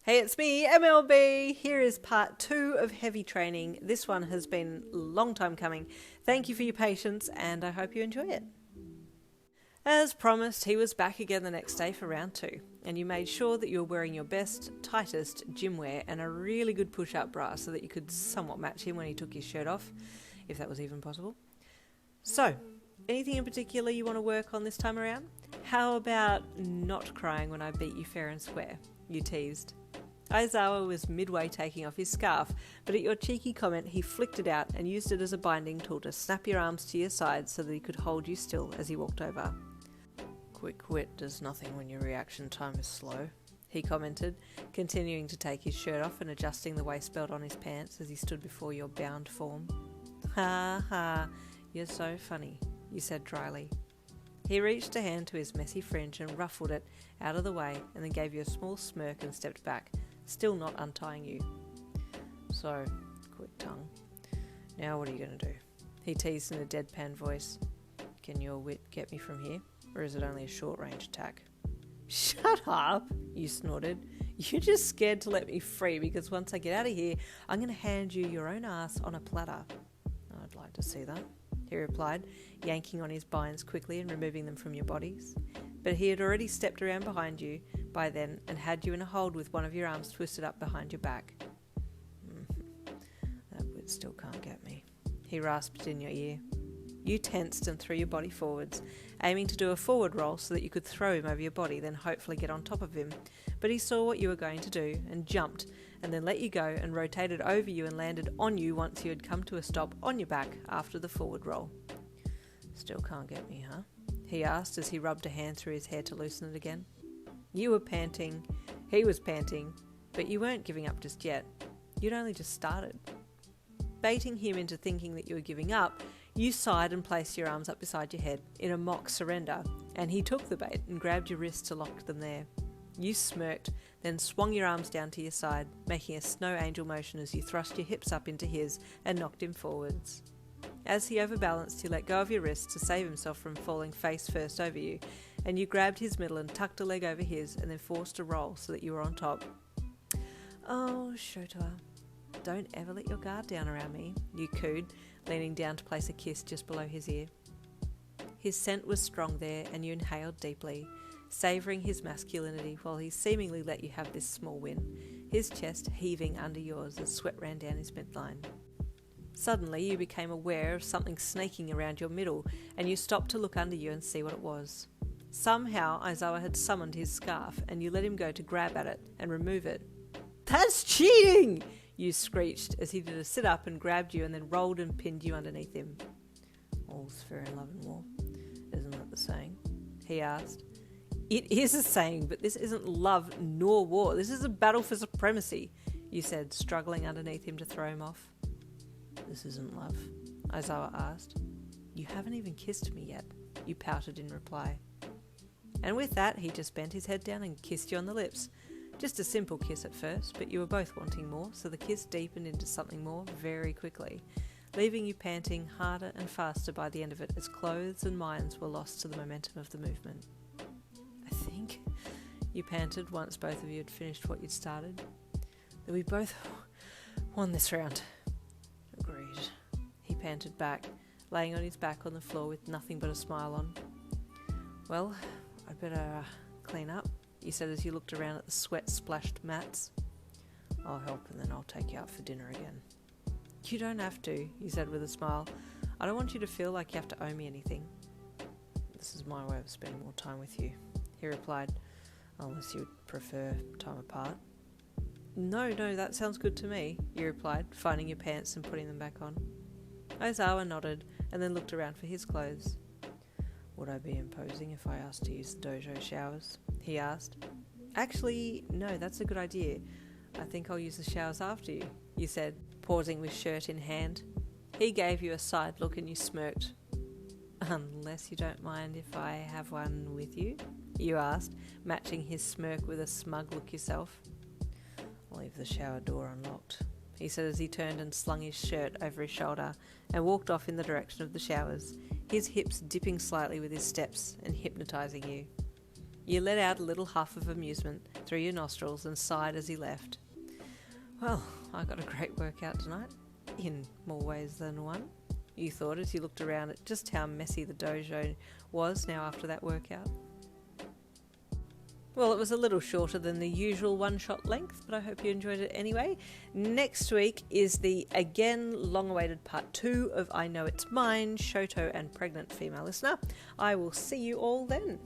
Hey, it's me, MLB. Here is part 2 of heavy training. This one has been a long time coming. Thank you for your patience, and I hope you enjoy it. As promised, he was back again the next day for round 2, and you made sure that you were wearing your best, tightest gym wear and a really good push-up bra so that you could somewhat match him when he took his shirt off, if that was even possible. So, anything in particular you want to work on this time around? How about not crying when I beat you fair and square? You teased. Aizawa was midway taking off his scarf, but at your cheeky comment he flicked it out and used it as a binding tool to snap your arms to your sides so that he could hold you still as he walked over. Quick wit does nothing when your reaction time is slow, he commented, continuing to take his shirt off and adjusting the waistbelt on his pants as he stood before your bound form. Ha ha, you're so funny, you said dryly. He reached a hand to his messy fringe and ruffled it out of the way and then gave you a small smirk and stepped back, still not untying you. So, quick tongue. Now what are you going to do? He teased in a deadpan voice. Can your wit get me from here? Or is it only a short-range attack? Shut up, you snorted. You're just scared to let me free because once I get out of here, I'm going to hand you your own ass on a platter. I'd like to see that, he replied, yanking on his binds quickly and removing them from your bodies. But he had already stepped around behind you by then and had you in a hold with one of your arms twisted up behind your back. That wit still can't get me, he rasped in your ear. You tensed and threw your body forwards, aiming to do a forward roll so that you could throw him over your body, then hopefully get on top of him. But he saw what you were going to do and jumped, and then let you go and rotated over you and landed on you once you had come to a stop on your back after the forward roll. Still can't get me, huh? He asked as he rubbed a hand through his hair to loosen it again. You were panting, he was panting, but you weren't giving up just yet. You'd only just started. Baiting him into thinking that you were giving up, you sighed and placed your arms up beside your head in a mock surrender, and he took the bait and grabbed your wrists to lock them there. You smirked, then swung your arms down to your side, making a snow angel motion as you thrust your hips up into his and knocked him forwards. As he overbalanced, he let go of your wrists to save himself from falling face first over you, and you grabbed his middle and tucked a leg over his and then forced a roll so that you were on top. Oh, Shouta, don't ever let your guard down around me, you cooed, leaning down to place a kiss just below his ear. His scent was strong there, and you inhaled deeply, savouring his masculinity while he seemingly let you have this small win, his chest heaving under yours as sweat ran down his midline. Suddenly you became aware of something snaking around your middle, and you stopped to look under you and see what it was. Somehow Aizawa had summoned his scarf, and you let him go to grab at it and remove it. That's cheating! You screeched as he did a sit-up and grabbed you and then rolled and pinned you underneath him. All's fair in love and war, isn't that the saying? He asked. It is a saying, but this isn't love nor war. This is a battle for supremacy, you said, struggling underneath him to throw him off. This isn't love, Aizawa asked. You haven't even kissed me yet, you pouted in reply. And with that, he just bent his head down and kissed you on the lips. Just a simple kiss at first, but you were both wanting more, so the kiss deepened into something more very quickly, leaving you panting harder and faster by the end of it as clothes and minds were lost to the momentum of the movement. I think, you panted once both of you had finished what you'd started, that we both won this round. Agreed, he panted back, laying on his back on the floor with nothing but a smile on. Well, I'd better clean up, you said as you looked around at the sweat-splashed mats. I'll help and then I'll take you out for dinner again. You don't have to, you said with a smile. I don't want you to feel like you have to owe me anything. This is my way of spending more time with you, he replied, unless you prefer time apart. No, that sounds good to me, you replied, finding your pants and putting them back on. Aizawa nodded and then looked around for his clothes. Would I be imposing if I asked to use the dojo showers? He asked. Actually, no, that's a good idea. I think I'll use the showers after you, you said, pausing with shirt in hand. He gave you a side look and you smirked. Unless you don't mind if I have one with you? You asked, matching his smirk with a smug look yourself. I'll leave the shower door unlocked, he said as he turned and slung his shirt over his shoulder and walked off in the direction of the showers, his hips dipping slightly with his steps and hypnotising you. You let out a little huff of amusement through your nostrils and sighed as he left. Well, I got a great workout tonight, in more ways than one, you thought as you looked around at just how messy the dojo was now after that workout. Well, it was a little shorter than the usual one-shot length, but I hope you enjoyed it anyway. Next week is the, again, long-awaited part 2 of I Know It's Mine, Shoto and Pregnant Female Listener. I will see you all then.